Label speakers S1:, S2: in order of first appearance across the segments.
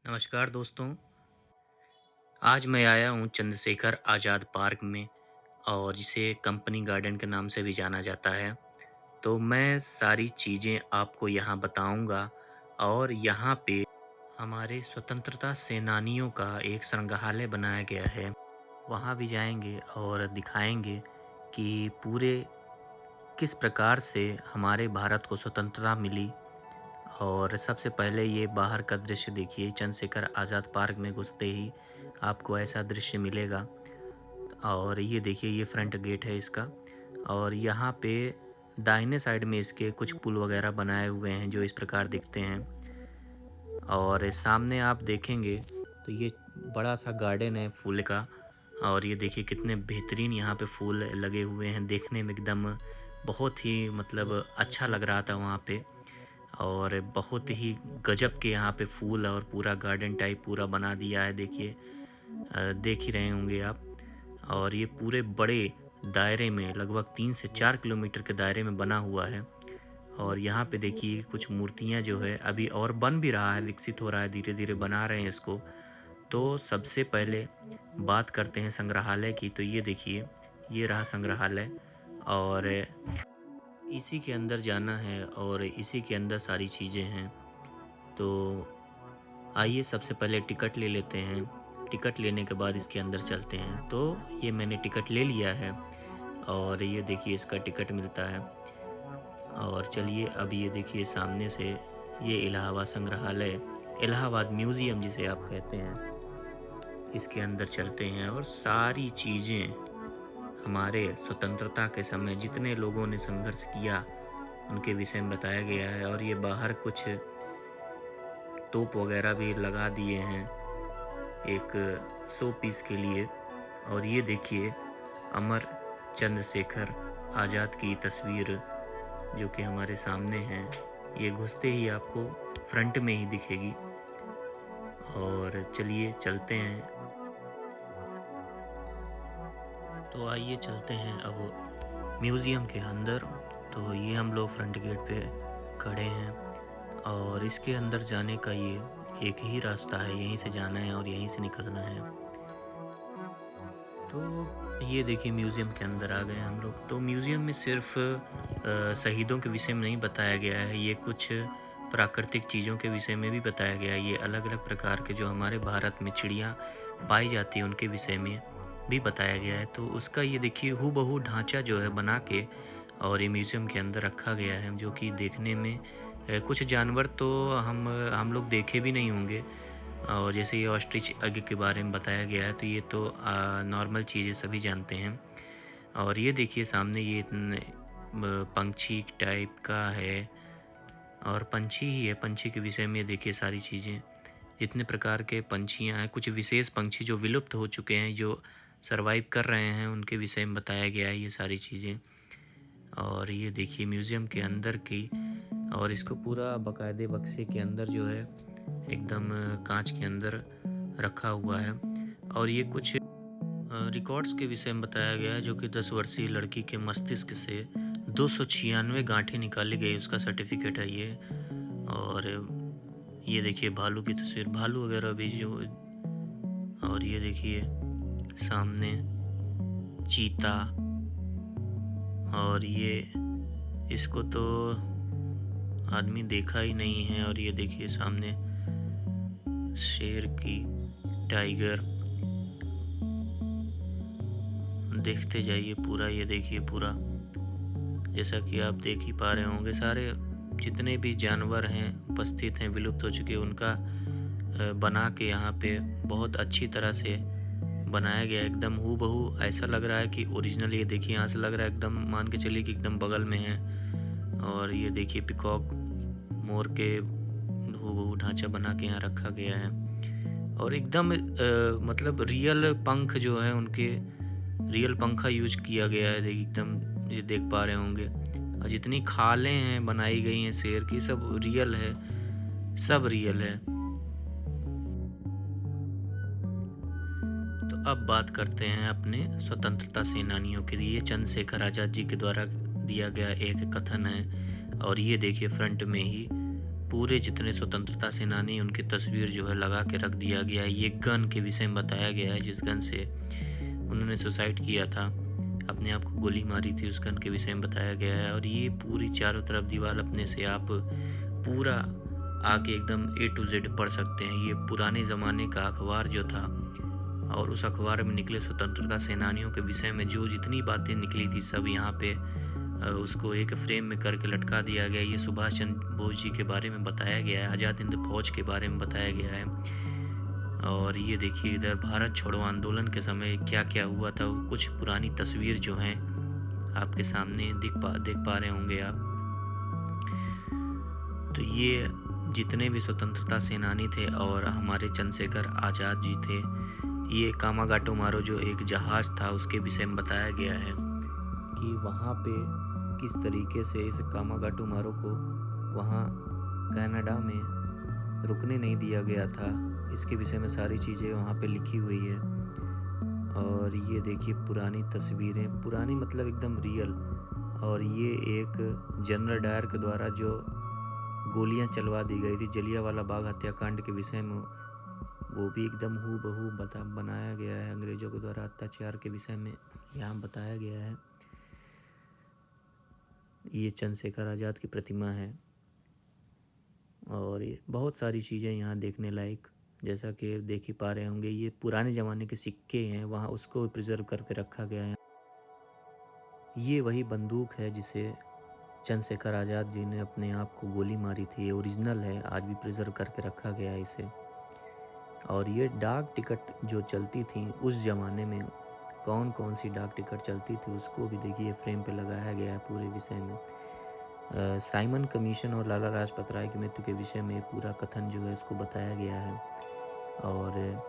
S1: नमस्कार दोस्तों। आज मैं आया हूँ चंद्रशेखर आज़ाद पार्क में और जिसे कंपनी गार्डन के नाम से भी जाना जाता है। तो मैं सारी चीज़ें आपको यहाँ बताऊँगा और यहाँ पे हमारे स्वतंत्रता सेनानियों का एक संग्रहालय बनाया गया है। वहाँ भी जाएँगे और दिखाएँगे कि पूरे किस प्रकार से हमारे भारत को स्वतंत्रता मिली। और सबसे पहले ये बाहर का दृश्य देखिए, चंद्रशेखर आज़ाद पार्क में घुसते ही आपको ऐसा दृश्य मिलेगा। और ये देखिए, ये फ्रंट गेट है इसका। और यहाँ पे दाहिने साइड में इसके कुछ पुल वगैरह बनाए हुए हैं जो इस प्रकार दिखते हैं। और सामने आप देखेंगे तो ये बड़ा सा गार्डन है फूल का। और ये देखिए कितने बेहतरीन यहाँ पे फूल लगे हुए हैं, देखने में एकदम बहुत ही मतलब अच्छा लग रहा था वहाँ पे। और बहुत ही गजब के यहाँ पे फूल और पूरा गार्डन टाइप पूरा बना दिया है। देखिए, देख ही रहे होंगे आप। और ये पूरे बड़े दायरे में लगभग 3 से 4 किलोमीटर के दायरे में बना हुआ है। और यहाँ पे देखिए कुछ मूर्तियाँ जो है अभी और बन भी रहा है, विकसित हो रहा है, धीरे धीरे बना रहे हैं इसको। तो सबसे पहले बात करते हैं संग्रहालय की। तो ये देखिए, ये रहा संग्रहालय। और इसी के अंदर जाना है और इसी के अंदर सारी चीज़ें हैं। तो आइए सबसे पहले टिकट ले लेते हैं। टिकट लेने के बाद इसके अंदर चलते हैं। तो ये मैंने टिकट ले लिया है और ये देखिए इसका टिकट मिलता है। और चलिए अब ये देखिए सामने से ये इलाहाबाद संग्रहालय, इलाहाबाद म्यूज़ियम जिसे आप कहते हैं, इसके अंदर चलते हैं। और सारी चीज़ें हमारे स्वतंत्रता के समय जितने लोगों ने संघर्ष किया उनके विषय में बताया गया है। और ये बाहर कुछ तोप वगैरह भी लगा दिए हैं एक शो पीस के लिए। और ये देखिए अमर चंद्रशेखर आज़ाद की तस्वीर जो कि हमारे सामने है। ये घुसते ही आपको फ्रंट में ही दिखेगी। और चलिए चलते हैं। तो आइए चलते हैं अब म्यूज़ियम के अंदर। तो ये हम लोग फ्रंट गेट पे खड़े हैं और इसके अंदर जाने का ये एक ही रास्ता है, यहीं से जाना है और यहीं से निकलना है। तो ये देखिए म्यूज़ियम के अंदर आ गए हम लोग। तो म्यूज़ियम में सिर्फ शहीदों के विषय में नहीं बताया गया है, ये कुछ प्राकृतिक चीज़ों के विषय में भी बताया गया है। ये अलग अलग प्रकार के जो हमारे भारत में चिड़िया पाई जाती हैं उनके विषय में भी बताया गया है। तो उसका ये देखिए हूबहू ढांचा जो है बना के और ये म्यूज़ियम के अंदर रखा गया है, जो कि देखने में कुछ जानवर तो हम लोग देखे भी नहीं होंगे। और जैसे ये ऑस्ट्रिच एग के बारे में बताया गया है, तो ये तो नॉर्मल चीज़ें सभी जानते हैं। और ये देखिए सामने ये इतने पंछी टाइप का है और पंछी ही है। पंछी के विषय में देखिए सारी चीज़ें, जितने प्रकार के पंछियाँ हैं, कुछ विशेष पंछी जो विलुप्त हो चुके हैं, जो सरवाइव कर रहे हैं, उनके विषय में बताया गया है ये सारी चीज़ें। और ये देखिए म्यूज़ियम के अंदर की, और इसको पूरा बाकायदे बक्से के अंदर जो है एकदम कांच के अंदर रखा हुआ है। और ये कुछ रिकॉर्ड्स के विषय में बताया गया है, जो कि 10 वर्षीय लड़की के मस्तिष्क से 296 गांठें निकाली गई, उसका सर्टिफिकेट है ये। और ये देखिए भालू की तस्वीर, भालू वगैरह भी जो। और ये देखिए सामने चीता। और ये इसको तो आदमी देखा ही नहीं है। और ये देखिए सामने शेर की, टाइगर, देखते जाइए पूरा। ये देखिए पूरा, जैसा कि आप देख ही पा रहे होंगे, सारे जितने भी जानवर हैं उपस्थित हैं, विलुप्त हो चुके, उनका बना के यहाँ पे बहुत अच्छी तरह से बनाया गया। एकदम हूबहू ऐसा लग रहा है कि ओरिजिनल। ये देखिए यहाँ से लग रहा है एकदम, मान के चलिए कि एकदम बगल में है। और ये देखिए पिकॉक, मोर के हूबहू ढांचा बना के यहाँ रखा गया है। और एकदम मतलब रियल पंख जो है उनके, रियल पंखा यूज किया गया है। देखिए एकदम, ये देख पा रहे होंगे। और जितनी खालें हैं बनाई गई हैं शेर की, सब रियल है, सब रियल है। तो अब बात करते हैं अपने स्वतंत्रता सेनानियों के लिए। चंद्रशेखर आज़ाद जी के द्वारा दिया गया एक कथन है। और ये देखिए फ्रंट में ही पूरे जितने स्वतंत्रता सेनानी उनकी तस्वीर जो है लगा के रख दिया गया है। ये गन के विषय में बताया गया है, जिस गन से उन्होंने सुसाइड किया था, अपने आप को गोली मारी थी, उस गन के विषय में बताया गया है। और ये पूरी चारों तरफ दीवार अपने से आप पूरा आके एकदम A to Z पढ़ सकते हैं। ये पुराने ज़माने का अखबार जो था, और उस अखबार में निकले स्वतंत्रता सेनानियों के विषय में जो जितनी बातें निकली थी सब यहाँ पे उसको एक फ्रेम में करके लटका दिया गया। ये सुभाष चंद्र बोस जी के बारे में बताया गया है, आज़ाद हिंद फौज के बारे में बताया गया है। और ये देखिए इधर भारत छोड़ो आंदोलन के समय क्या क्या हुआ था, कुछ पुरानी तस्वीर जो हैं आपके सामने देख पा रहे होंगे आप। तो ये जितने भी स्वतंत्रता सेनानी थे और हमारे चंद्रशेखर आज़ाद जी थे, ये कामागाटो मारो जो एक जहाज़ था उसके विषय में बताया गया है कि वहाँ पे किस तरीके से इस कामागाटो मारो को वहाँ कनाडा में रुकने नहीं दिया गया था। इसके विषय में सारी चीज़ें वहाँ पे लिखी हुई है। और ये देखिए पुरानी तस्वीरें, पुरानी मतलब एकदम रियल। और ये एक जनरल डायर के द्वारा जो गोलियां चलवा दी गई थी जलियांवाला बाग हत्याकांड के विषय में, वो भी एकदम हूबहू बनाया गया है। अंग्रेजों के द्वारा अत्याचार के विषय में यहाँ बताया गया है। ये चंद्रशेखर आज़ाद की प्रतिमा है। और ये बहुत सारी चीज़ें यहाँ देखने लायक, जैसा कि देख ही पा रहे होंगे, ये पुराने ज़माने के सिक्के हैं, वहाँ उसको प्रिजर्व करके रखा गया है। ये वही बंदूक है जिसे चंद्रशेखर आज़ाद जी ने अपने आप को गोली मारी थी। ओरिजिनल है, आज भी प्रिजर्व करके रखा गया है इसे। और ये डाक टिकट जो चलती थी उस ज़माने में, कौन कौन सी डाक टिकट चलती थी उसको भी देखिए फ्रेम पे लगाया गया है पूरे विषय में। साइमन कमीशन और लाला लाजपत राय की मृत्यु के विषय में पूरा कथन जो है इसको बताया गया है। और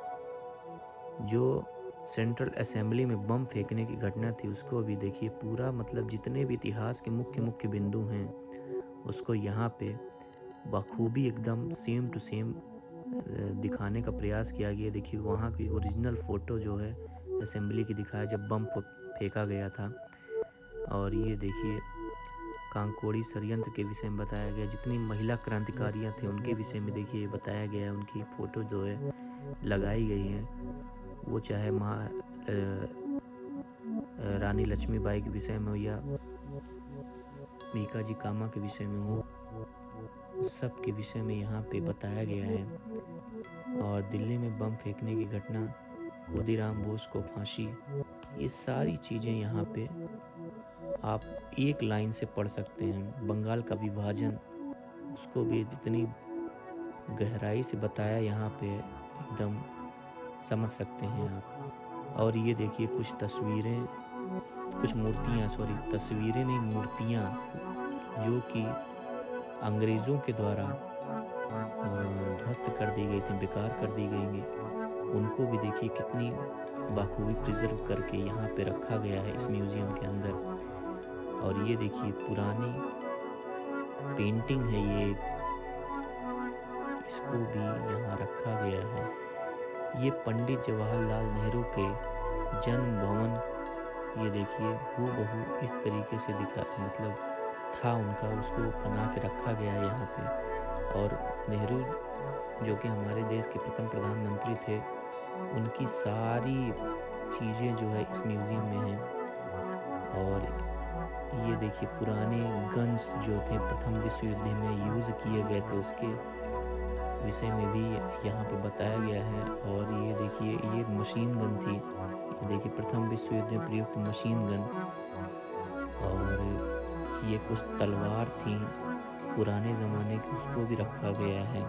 S1: जो सेंट्रल असेंबली में बम फेंकने की घटना थी उसको भी देखिए पूरा, मतलब जितने भी इतिहास के मुख्य मुख्य बिंदु हैं उसको यहाँ पे बखूबी एकदम सेम टू सेम दिखाने का प्रयास किया गया। देखिए वहाँ की ओरिजिनल फ़ोटो जो है असेंबली की दिखाया जब बम फेंका गया था। और ये देखिए कांकोड़ी षड्यंत्र के विषय में बताया गया, जितनी महिला क्रांतिकारियाँ थी उनके विषय में देखिए बताया गया है। उनकी फ़ोटो जो है लगाई गई है, वो चाहे रानी लक्ष्मीबाई के विषय में हो या भीकाजी कामा के विषय में हो, सब के विषय में यहाँ पे बताया गया है। और दिल्ली में बम फेंकने की घटना, खुदीराम बोस को फांसी, ये सारी चीज़ें यहाँ पे आप एक लाइन से पढ़ सकते हैं। बंगाल का विभाजन, उसको भी इतनी गहराई से बताया यहाँ पे, एकदम समझ सकते हैं आप। और ये देखिए कुछ तस्वीरें, कुछ मूर्तियाँ, सॉरी तस्वीरें नहीं मूर्तियाँ, जो कि अंग्रेज़ों के द्वारा ध्वस्त कर दी गई थी, बेकार कर दी गई, उनको भी देखिए कितनी बाखूबी प्रिजर्व करके यहाँ पे रखा गया है इस म्यूज़ियम के अंदर। और ये देखिए पुरानी पेंटिंग है ये, इसको भी यहाँ रखा गया है। ये पंडित जवाहरलाल नेहरू के जन्म भवन, ये देखिए हूबहू इस तरीके से दिखा, मतलब था उनका, उसको बना के रखा गया है यहाँ पे। और नेहरू जो कि हमारे देश के प्रथम प्रधानमंत्री थे, उनकी सारी चीज़ें जो है इस म्यूज़ियम में हैं। और ये देखिए पुराने गन्स जो थे प्रथम विश्व युद्ध में यूज़ किए गए थे, उसके विषय में भी यहाँ पे बताया गया है। और ये देखिए ये मशीन गन थी, ये देखिए प्रथम विश्व युद्ध में प्रयुक्त मशीन गन। और ये कुछ तलवार थी पुराने ज़माने की, उसको भी रखा गया है।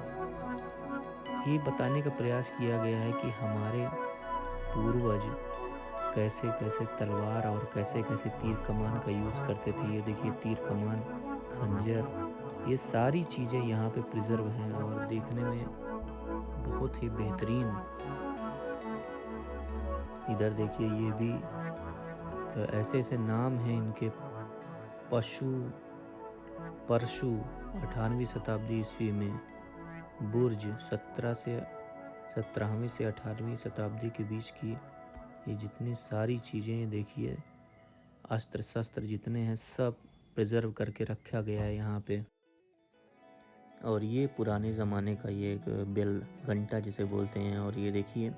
S1: ये बताने का प्रयास किया गया है कि हमारे पूर्वज कैसे कैसे तलवार और कैसे कैसे तीर कमान का यूज़ करते थे। ये देखिए तीर कमान, खंजर, ये सारी चीज़ें यहाँ पे प्रिजर्व हैं और देखने में बहुत ही बेहतरीन। इधर देखिए ये भी ऐसे ऐसे नाम हैं इनके, परशु 18वीं शताब्दी ईस्वी में, बुर्ज 17वीं से 18वीं शताब्दी के बीच की, ये जितनी सारी चीज़ें देखिए, अस्त्र शस्त्र जितने हैं सब प्रिजर्व करके रखा गया है यहाँ पे। और ये पुराने ज़माने का ये एक बेल घंटा जिसे बोलते हैं। और ये देखिए,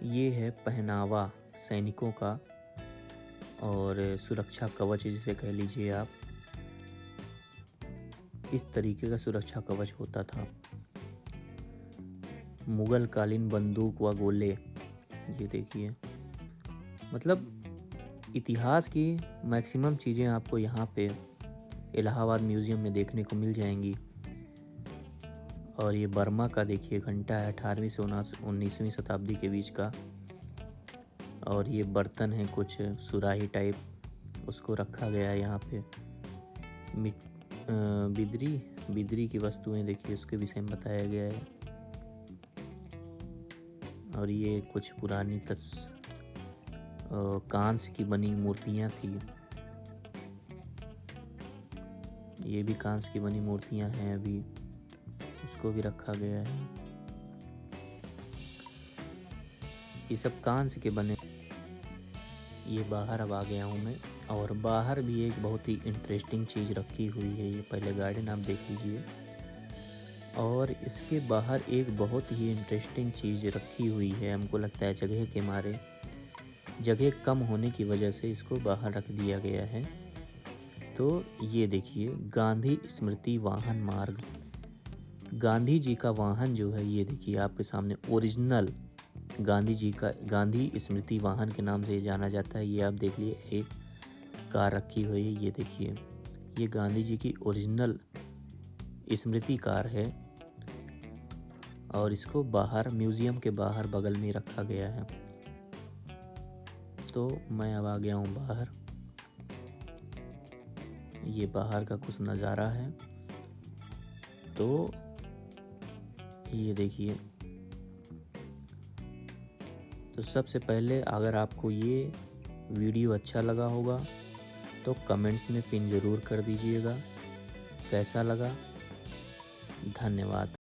S1: ये है पहनावा सैनिकों का और सुरक्षा कवच जिसे कह लीजिए आप। इस तरीके का सुरक्षा कवच होता था। मुगल कालीन बंदूक व गोले, ये देखिए, मतलब इतिहास की मैक्सिमम चीज़ें आपको यहाँ पे इलाहाबाद म्यूज़ियम में देखने को मिल जाएंगी। और ये बर्मा का देखिए घंटा है, 18वीं से 19वीं शताब्दी के बीच का। और ये बर्तन है कुछ सुराही टाइप, उसको रखा गया है यहाँ पे। बिदरी की वस्तुएं देखिए, उसके विषय में बताया गया है। और ये कुछ पुरानी कांस्य की बनी मूर्तियाँ थी। ये भी कांस्य की बनी मूर्तियाँ हैं, अभी उसको भी रखा गया है। ये सब कांस्य के बने। ये बाहर अब आ गया हूँ मैं, और बाहर भी एक बहुत ही इंटरेस्टिंग चीज़ रखी हुई है। ये पहले गार्डन आप देख लीजिए, और इसके बाहर एक बहुत ही इंटरेस्टिंग चीज़ रखी हुई है। हमको लगता है जगह के मारे, जगह कम होने की वजह से इसको बाहर रख दिया गया है। तो ये देखिए, गांधी स्मृति वाहन मार्ग। गांधी जी का वाहन जो है, ये देखिए आपके सामने ओरिजिनल गांधी जी का, गांधी स्मृति वाहन के नाम से ये जाना जाता है। ये आप देख लिए, एक कार रखी हुई है। ये देखिए, ये गांधी जी की ओरिजिनल स्मृति कार है, और इसको बाहर म्यूज़ियम के बाहर बगल में रखा गया है। तो मैं अब आ गया हूँ बाहर। ये बाहर का कुछ नज़ारा है। तो ये देखिए, तो सबसे पहले अगर आपको ये वीडियो अच्छा लगा होगा तो कमेंट्स में पिन ज़रूर कर दीजिएगा। कैसा लगा? धन्यवाद।